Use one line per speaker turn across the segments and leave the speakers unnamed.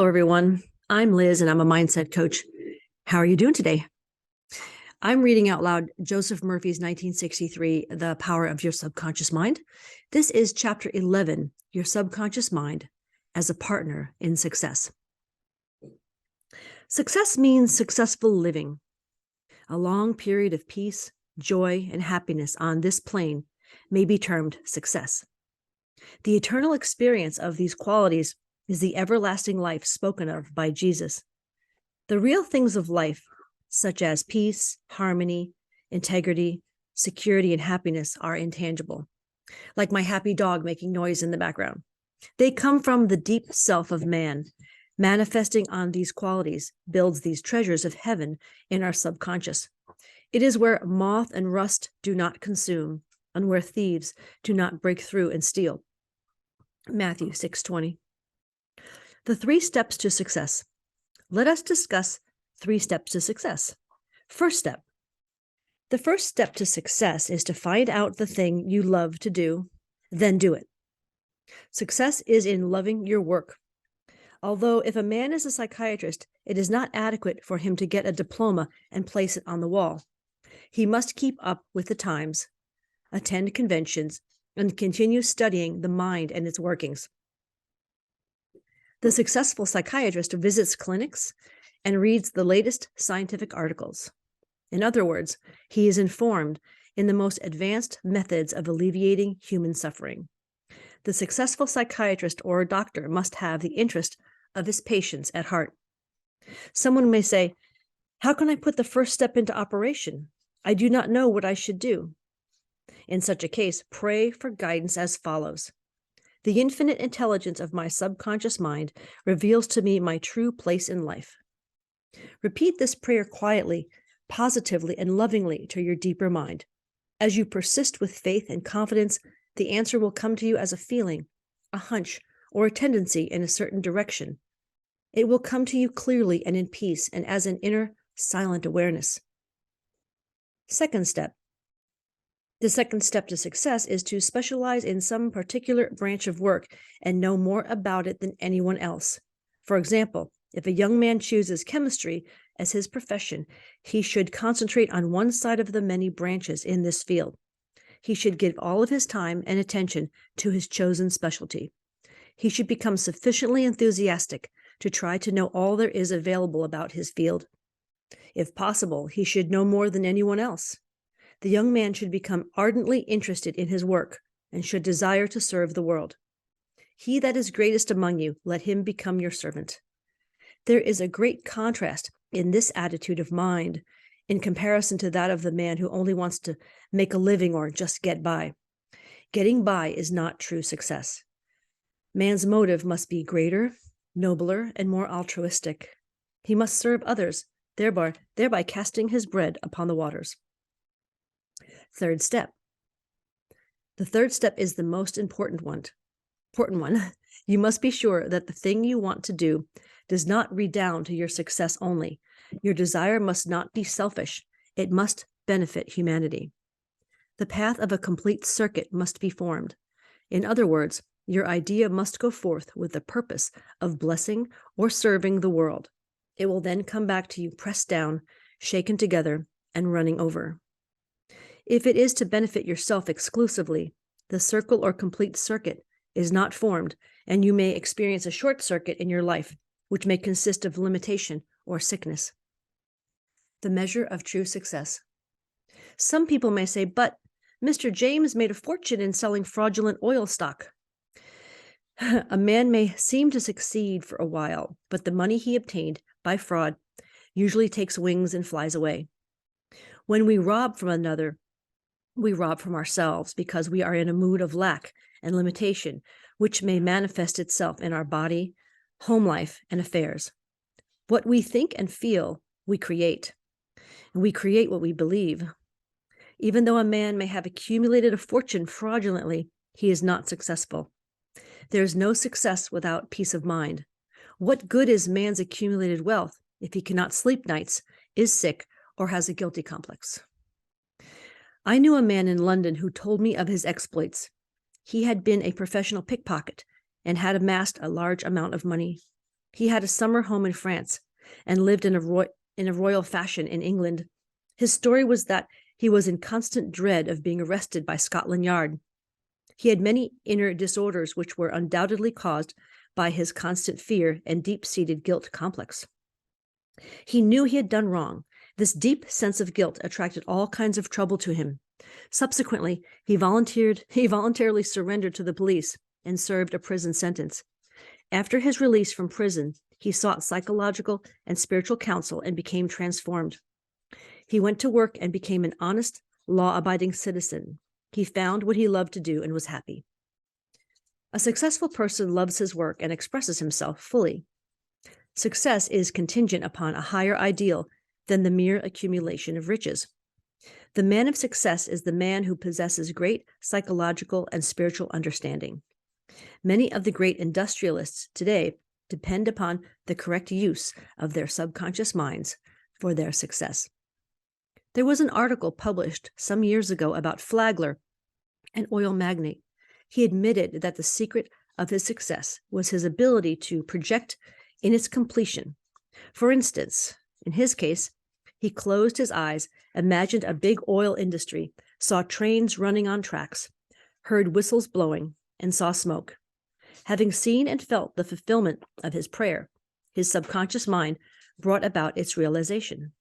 everyone. I'm Liz, and I'm a mindset coach. How are you doing today? I'm reading out loud Joseph Murphy's 1963, The Power of Your Subconscious Mind. This is Chapter 11, Your Subconscious Mind as a Partner in Success. Success means successful living. A long period of peace, joy, and happiness on this plane may be termed success. The eternal experience of these qualities is the everlasting life spoken of by Jesus. The real things of life, such as peace, harmony, integrity, security, and happiness, are intangible, like my happy dog making noise in the background. They come from the deep self of man. Manifesting on these qualities builds these treasures of heaven in our subconscious. It is where moth and rust do not consume, and where thieves do not break through and steal. Matthew 6:20. The 3 steps to success. Let us discuss 3 steps to success. First step. The first step to success is to find out the thing you love to do, then do it. Success is in loving your work. Although if a man is a psychiatrist, it is not adequate for him to get a diploma and place it on the wall. He must keep up with the times, attend conventions, and continue studying the mind and its workings. The successful psychiatrist visits clinics and reads the latest scientific articles. In other words, he is informed in the most advanced methods of alleviating human suffering. The successful psychiatrist or doctor must have the interest of his patients at heart. Someone may say, "How can I put the first step into operation? I do not know what I should do." In such a case, pray for guidance as follows. The infinite intelligence of my subconscious mind reveals to me my true place in life. Repeat this prayer quietly, positively, and lovingly to your deeper mind. As you persist with faith and confidence, the answer will come to you as a feeling, a hunch, or a tendency in a certain direction. It will come to you clearly and in peace and as an inner, silent awareness. Second step. The second step to success is to specialize in some particular branch of work and know more about it than anyone else. For example, if a young man chooses chemistry as his profession, he should concentrate on one side of the many branches in this field. He should give all of his time and attention to his chosen specialty. He should become sufficiently enthusiastic to try to know all there is available about his field. If possible, he should know more than anyone else. The young man should become ardently interested in his work and should desire to serve the world. He that is greatest among you, let him become your servant. There is a great contrast in this attitude of mind in comparison to that of the man who only wants to make a living or just get by. Getting by is not true success. Man's motive must be greater, nobler, and more altruistic. He must serve others, thereby casting his bread upon the waters. Third step. The third step is the most important one. You must be sure that the thing you want to do does not redound to your success only. Your desire must not be selfish. It must benefit humanity. The path of a complete circuit must be formed. In other words, your idea must go forth with the purpose of blessing or serving the world. It will then come back to you pressed down, shaken together, and running over. If it is to benefit yourself exclusively, the circle or complete circuit is not formed, and you may experience a short circuit in your life, which may consist of limitation or sickness. The measure of true success. Some people may say, "But Mr. James made a fortune in selling fraudulent oil stock." A man may seem to succeed for a while, but the money he obtained by fraud usually takes wings and flies away. When we rob from another, we rob from ourselves because we are in a mood of lack and limitation, which may manifest itself in our body, home life, and affairs. What we think and feel, we create. And we create what we believe. Even though a man may have accumulated a fortune fraudulently, he is not successful. There is no success without peace of mind. What good is man's accumulated wealth if he cannot sleep nights, is sick, or has a guilty complex? I knew a man in London who told me of his exploits. He had been a professional pickpocket and had amassed a large amount of money. He had a summer home in France and lived in a royal fashion in England. His story was that he was in constant dread of being arrested by Scotland Yard. He had many inner disorders which were undoubtedly caused by his constant fear and deep-seated guilt complex. He knew he had done wrong. This deep sense of guilt attracted all kinds of trouble to him. Subsequently, he voluntarily surrendered to the police and served a prison sentence. After his release from prison, he sought psychological and spiritual counsel and became transformed. He went to work and became an honest, law-abiding citizen. He found what he loved to do and was happy. A successful person loves his work and expresses himself fully. Success is contingent upon a higher ideal than the mere accumulation of riches. The man of success is the man who possesses great psychological and spiritual understanding. Many of the great industrialists today depend upon the correct use of their subconscious minds for their success. There was an article published some years ago about Flagler, an oil magnate. He admitted that the secret of his success was his ability to project in its completion. For instance, in his case, he closed his eyes, imagined a big oil industry, saw trains running on tracks, heard whistles blowing, and saw smoke. Having seen and felt the fulfillment of his prayer, his subconscious mind brought about its realization.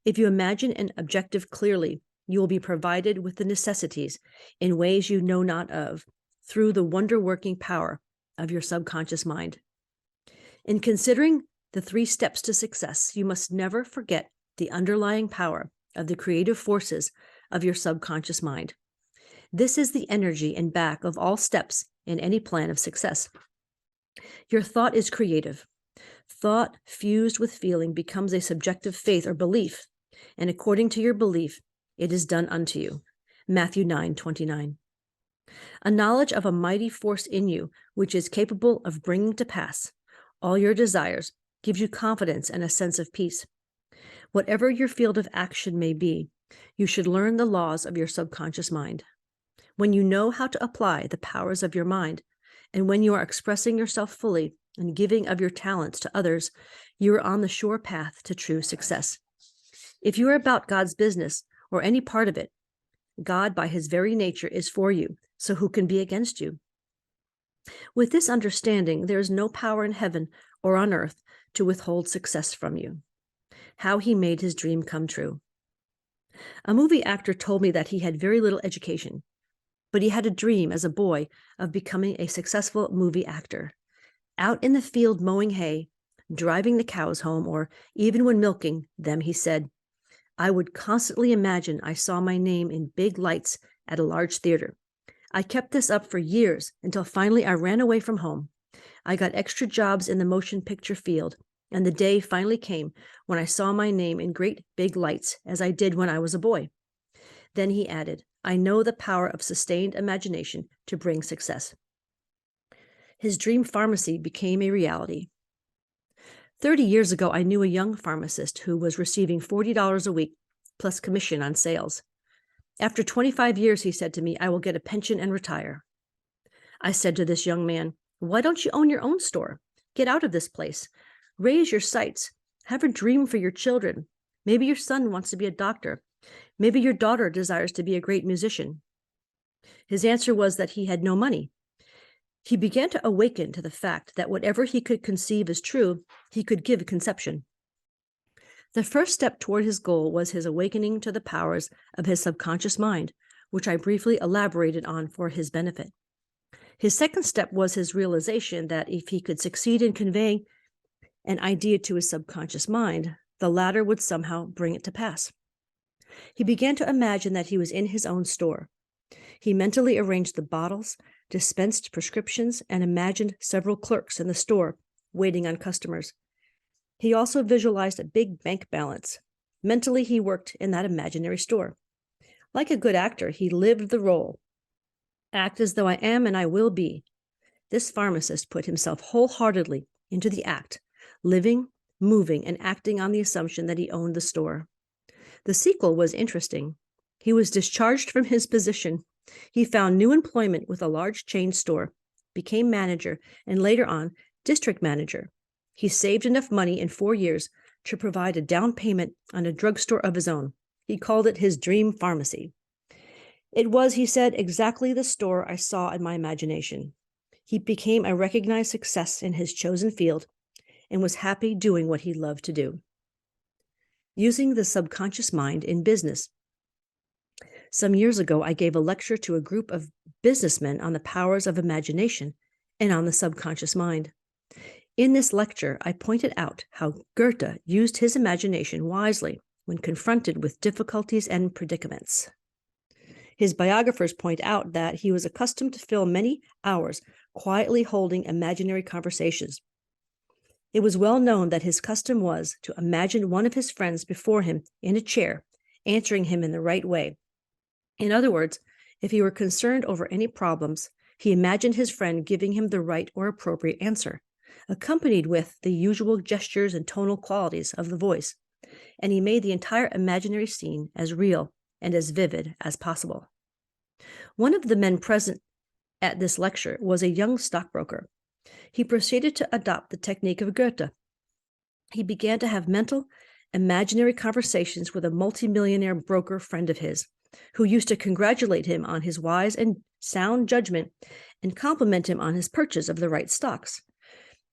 If you imagine an objective clearly, you will be provided with the necessities in ways you know not of through the wonder-working power of your subconscious mind. In considering the 3 steps to success, you must never forget the underlying power of the creative forces of your subconscious mind. This is the energy and back of all steps in any plan of success. Your thought is creative. Thought fused with feeling becomes a subjective faith or belief, and according to your belief, it is done unto you. Matthew 9:29. A knowledge of a mighty force in you, which is capable of bringing to pass all your desires, gives you confidence and a sense of peace. Whatever your field of action may be, you should learn the laws of your subconscious mind. When you know how to apply the powers of your mind, and when you are expressing yourself fully and giving of your talents to others, you are on the sure path to true success. If you are about God's business or any part of it, God by his very nature is for you, so who can be against you? With this understanding, there is no power in heaven or on earth to withhold success from you. How he made his dream come true. A movie actor told me that he had very little education, but he had a dream as a boy of becoming a successful movie actor. Out in the field mowing hay, driving the cows home, or even when milking them, he said, I would constantly imagine I saw my name in big lights at a large theater. I kept this up for years until finally I ran away from home. I got extra jobs in the motion picture field, and the day finally came when I saw my name in great big lights, as I did when I was a boy. Then he added, I know the power of sustained imagination to bring success. His dream pharmacy became a reality. 30 years ago, I knew a young pharmacist who was receiving $40 a week plus commission on sales. After 25 years, he said to me, I will get a pension and retire. I said to this young man, why don't you own your own store? Get out of this place. Raise your sights. Have a dream for your children. Maybe your son wants to be a doctor. Maybe your daughter desires to be a great musician. His answer was that he had no money. He began to awaken to the fact that whatever he could conceive as true, he could give conception. The first step toward his goal was his awakening to the powers of his subconscious mind, which I briefly elaborated on for his benefit. His second step was his realization that if he could succeed in conveying an idea to his subconscious mind, the latter would somehow bring it to pass. He began to imagine that he was in his own store. He mentally arranged the bottles, dispensed prescriptions, and imagined several clerks in the store waiting on customers. He also visualized a big bank balance. Mentally, he worked in that imaginary store. Like a good actor, he lived the role. Act as though I am and I will be. This pharmacist put himself wholeheartedly into the act, living, moving, and acting on the assumption that he owned the store. The sequel was interesting. He was discharged from his position. He found new employment with a large chain store, became manager, and later on, district manager. He saved enough money in 4 years to provide a down payment on a drugstore of his own. He called it his dream pharmacy. It was, he said, exactly the store I saw in my imagination. He became a recognized success in his chosen field and was happy doing what he loved to do. Using the subconscious mind in business. Some years ago, I gave a lecture to a group of businessmen on the powers of imagination and on the subconscious mind. In this lecture, I pointed out how Goethe used his imagination wisely when confronted with difficulties and predicaments. His biographers point out that he was accustomed to fill many hours quietly holding imaginary conversations. It was well known that his custom was to imagine one of his friends before him in a chair, answering him in the right way. In other words, if he were concerned over any problems, he imagined his friend giving him the right or appropriate answer, accompanied with the usual gestures and tonal qualities of the voice, and he made the entire imaginary scene as real and as vivid as possible. One of the men present at this lecture was a young stockbroker. He proceeded to adopt the technique of Goethe. He began to have mental, imaginary conversations with a multimillionaire broker friend of his, who used to congratulate him on his wise and sound judgment and compliment him on his purchase of the right stocks.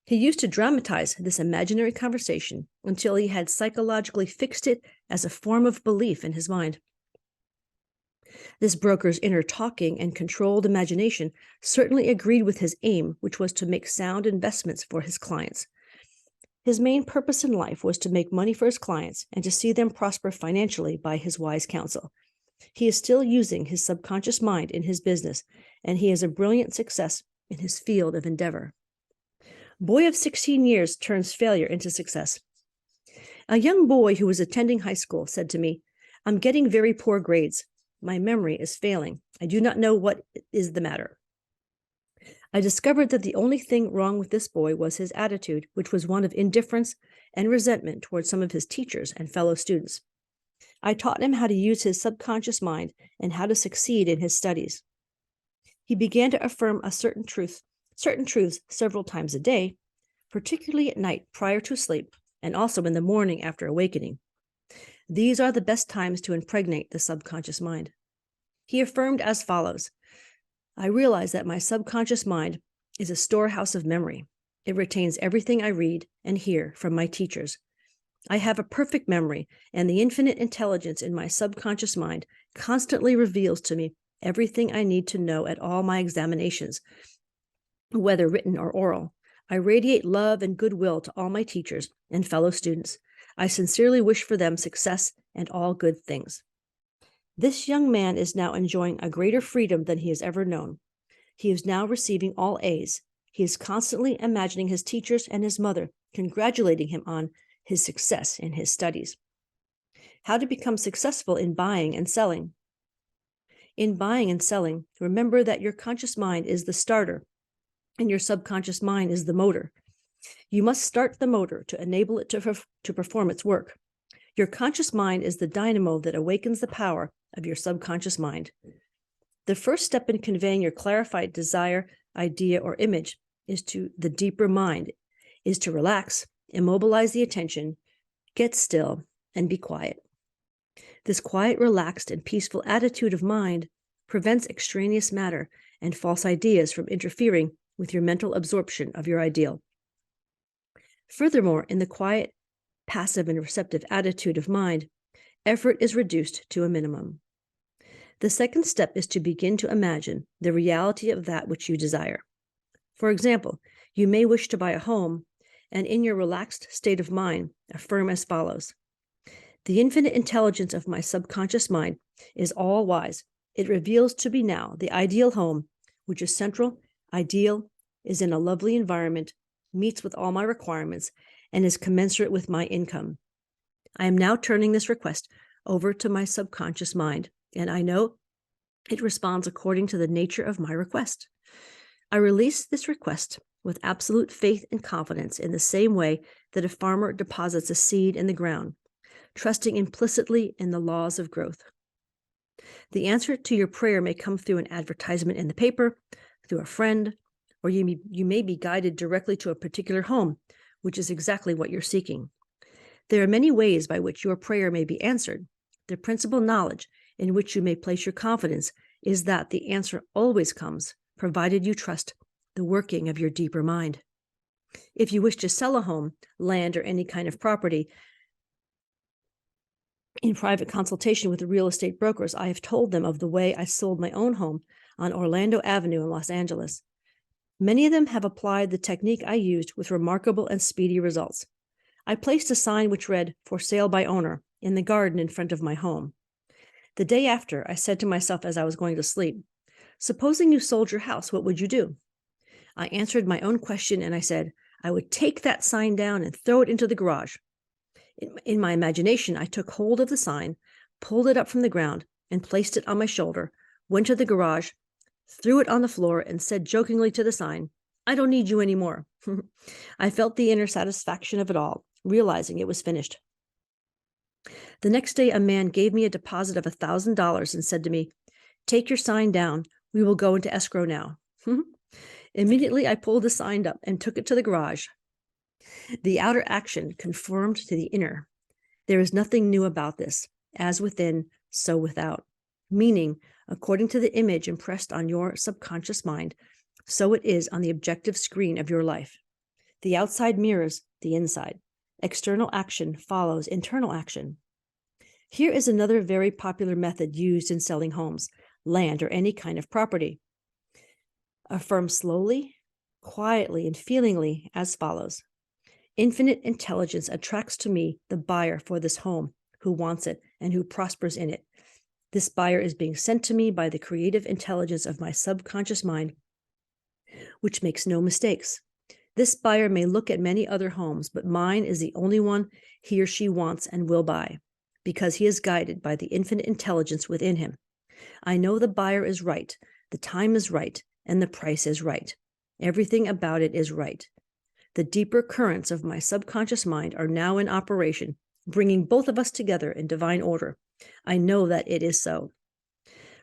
He used to dramatize this imaginary conversation until he had psychologically fixed it as a form of belief in his mind. This broker's inner talking and controlled imagination certainly agreed with his aim, which was to make sound investments for his clients. His main purpose in life was to make money for his clients and to see them prosper financially by his wise counsel. He is still using his subconscious mind in his business, and he is a brilliant success in his field of endeavor. Boy of 16 years turns failure into success. A young boy who was attending high school said to me, "I'm getting very poor grades. My memory is failing. I do not know what is the matter." I discovered that the only thing wrong with this boy was his attitude, which was one of indifference and resentment towards some of his teachers and fellow students. I taught him how to use his subconscious mind and how to succeed in his studies. He began to affirm certain truths several times a day, particularly at night prior to sleep, and also in the morning after awakening. These are the best times to impregnate the subconscious mind. He affirmed as follows: "I realize that my subconscious mind is a storehouse of memory. It retains everything I read and hear from my teachers. I have a perfect memory, and the infinite intelligence in my subconscious mind constantly reveals to me everything I need to know at all my examinations, whether written or oral. I radiate love and goodwill to all my teachers and fellow students. I sincerely wish for them success and all good things." This young man is now enjoying a greater freedom than he has ever known. He is now receiving all A's. He is constantly imagining his teachers and his mother congratulating him on his success in his studies. How to become successful in buying and selling. In buying and selling, remember that your conscious mind is the starter and your subconscious mind is the motor. You must start the motor to enable it to perform its work. Your conscious mind is the dynamo that awakens the power of your subconscious mind. The first step in conveying your clarified desire, idea, or image is to the deeper mind, is to relax, immobilize the attention, get still, and be quiet. This quiet, relaxed, and peaceful attitude of mind prevents extraneous matter and false ideas from interfering with your mental absorption of your ideal. Furthermore, in the quiet, passive, and receptive attitude of mind, effort is reduced to a minimum. The second step is to begin to imagine the reality of that which you desire. For example, you may wish to buy a home, and in your relaxed state of mind, affirm as follows: "The infinite intelligence of my subconscious mind is all wise. It reveals to me now the ideal home, which is central, ideal, is in a lovely environment, meets with all my requirements, and is commensurate with my income. I am now turning this request over to my subconscious mind, and I know it responds according to the nature of my request. I release this request with absolute faith and confidence in the same way that a farmer deposits a seed in the ground, trusting implicitly in the laws of growth. The answer to your prayer may come through an advertisement in the paper, through a friend, or you may be guided directly to a particular home which is exactly what you're seeking. There are many ways by which your prayer may be answered. The principal knowledge in which you may place your confidence is that the answer always comes, provided you trust the working of your deeper mind. If you wish to sell a home, land, or any kind of property, in private consultation with the real estate brokers, I have told them of the way I sold my own home on Orlando Avenue in Los Angeles. Many of them have applied the technique I used with remarkable and speedy results. I placed a sign which read, "For sale by owner," in the garden in front of my home. The day after, I said to myself as I was going to sleep, "Supposing you sold your house, what would you do?" I answered my own question and I said, I would take that sign down and throw it into the garage. In my imagination, I took hold of the sign, pulled it up from the ground, and placed it on my shoulder, went to the garage, threw it on the floor, and said jokingly to the sign, "I don't need you anymore." I felt the inner satisfaction of it all, realizing it was finished. The next day, a man gave me a deposit of $1,000 and said to me, "Take your sign down. We will go into escrow now." Immediately, I pulled the sign up and took it to the garage. The outer action conformed to the inner. There is nothing new about this. As within, so without. Meaning, according to the image impressed on your subconscious mind, so it is on the objective screen of your life. The outside mirrors the inside. External action follows internal action. Here is another very popular method used in selling homes, land, or any kind of property. Affirm slowly, quietly, and feelingly as follows. Infinite intelligence attracts to me the buyer for this home, who wants it and who prospers in it. This buyer is being sent to me by the creative intelligence of my subconscious mind, which makes no mistakes. This buyer may look at many other homes, but mine is the only one he or she wants and will buy, because he is guided by the infinite intelligence within him. I know the buyer is right, the time is right, and the price is right. Everything about it is right. The deeper currents of my subconscious mind are now in operation, bringing both of us together in divine order. I know that it is so.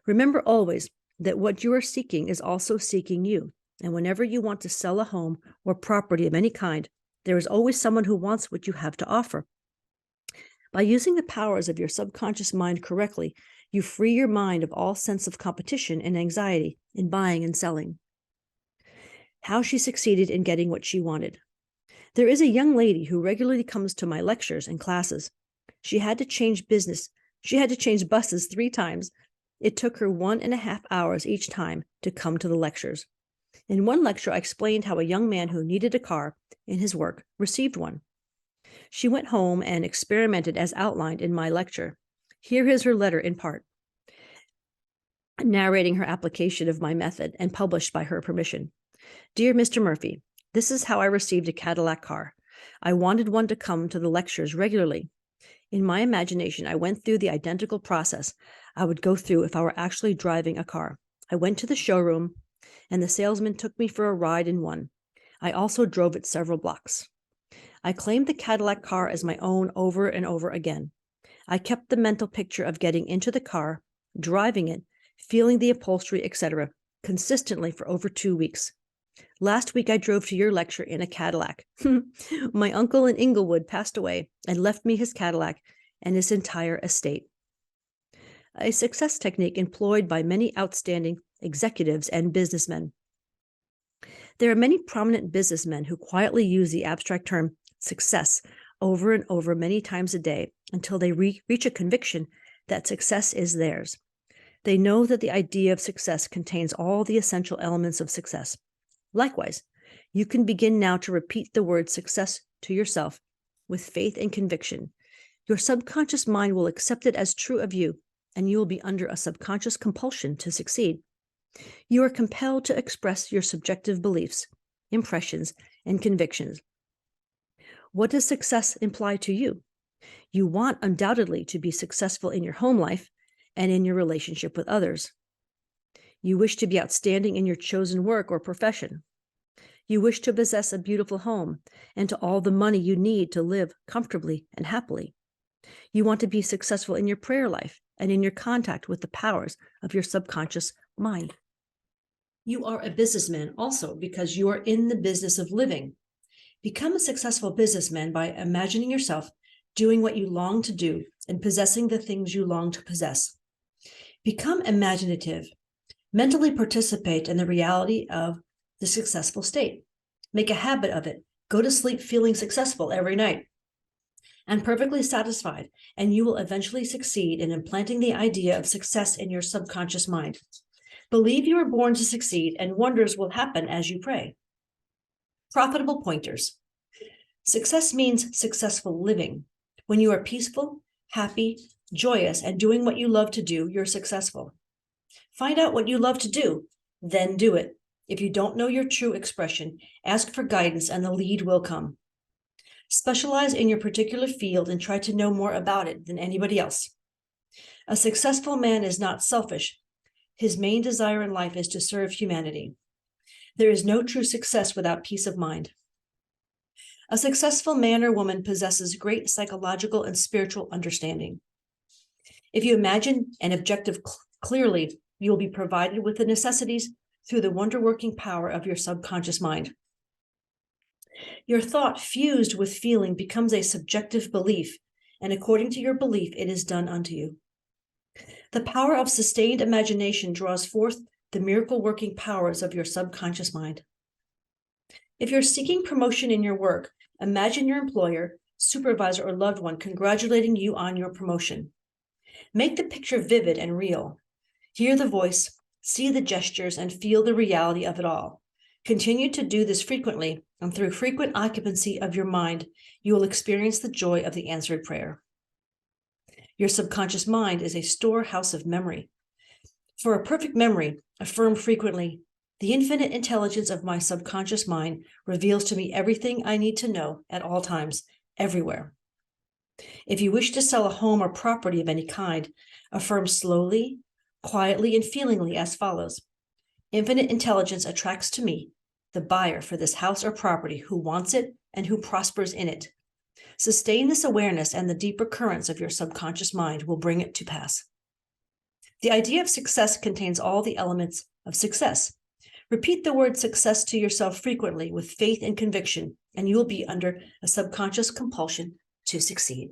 Remember always that what you are seeking is also seeking you. And whenever you want to sell a home or property of any kind, there is always someone who wants what you have to offer. By using the powers of your subconscious mind correctly, you free your mind of all sense of competition and anxiety in buying and selling. How she succeeded in getting what she wanted. There is a young lady who regularly comes to my lectures and classes. She had to change buses 3 times. It took her 1.5 hours each time to come to the lectures. In one lecture, I explained how a young man who needed a car in his work received one. She went home and experimented as outlined in my lecture. Here is her letter in part, narrating her application of my method and published by her permission. Dear Mr. Murphy, this is how I received a Cadillac car. I wanted one to come to the lectures regularly. In my imagination, I went through the identical process I would go through if I were actually driving a car. I went to the showroom, and the salesman took me for a ride in one. I also drove it several blocks. I claimed the Cadillac car as my own over and over again. I kept the mental picture of getting into the car, driving it, feeling the upholstery, etc., consistently for over 2 weeks. Last week, I drove to your lecture in a Cadillac. My uncle in Inglewood passed away and left me his Cadillac and his entire estate. A success technique employed by many outstanding executives and businessmen. There are many prominent businessmen who quietly use the abstract term success over and over many times a day until they reach a conviction that success is theirs. They know that the idea of success contains all the essential elements of success. Likewise, you can begin now to repeat the word success to yourself with faith and conviction. Your subconscious mind will accept it as true of you, and you will be under a subconscious compulsion to succeed. You are compelled to express your subjective beliefs, impressions, and convictions. What does success imply to you? You want undoubtedly to be successful in your home life and in your relationship with others. You wish to be outstanding in your chosen work or profession. You wish to possess a beautiful home and to all the money you need to live comfortably and happily. You want to be successful in your prayer life and in your contact with the powers of your subconscious mind. You are a businessman also because you are in the business of living. Become a successful businessman by imagining yourself doing what you long to do and possessing the things you long to possess. Become imaginative. Mentally participate in the reality of the successful state. Make a habit of it. Go to sleep feeling successful every night and perfectly satisfied, and you will eventually succeed in implanting the idea of success in your subconscious mind. Believe you are born to succeed, and wonders will happen as you pray. Profitable pointers. Success means successful living. When you are peaceful, happy, joyous, and doing what you love to do, you're successful. Find out what you love to do, then do it. If you don't know your true expression, ask for guidance and the lead will come. Specialize in your particular field and try to know more about it than anybody else. A successful man is not selfish. His main desire in life is to serve humanity. There is no true success without peace of mind. A successful man or woman possesses great psychological and spiritual understanding. If you imagine an objective clearly, you will be provided with the necessities through the wonder-working power of your subconscious mind. Your thought fused with feeling becomes a subjective belief, and according to your belief, it is done unto you. The power of sustained imagination draws forth the miracle-working powers of your subconscious mind. If you're seeking promotion in your work, imagine your employer, supervisor, or loved one congratulating you on your promotion. Make the picture vivid and real. Hear the voice, see the gestures, and feel the reality of it all. Continue to do this frequently, and through frequent occupancy of your mind, you will experience the joy of the answered prayer. Your subconscious mind is a storehouse of memory. For a perfect memory, affirm frequently, "The infinite intelligence of my subconscious mind reveals to me everything I need to know at all times, everywhere." If you wish to sell a home or property of any kind, affirm slowly, quietly, and feelingly as follows: "Infinite intelligence attracts to me the buyer for this house or property who wants it and who prospers in it." Sustain this awareness, and the deeper currents of your subconscious mind will bring it to pass. The idea of success contains all the elements of success. Repeat the word success to yourself frequently with faith and conviction, and you will be under a subconscious compulsion to succeed.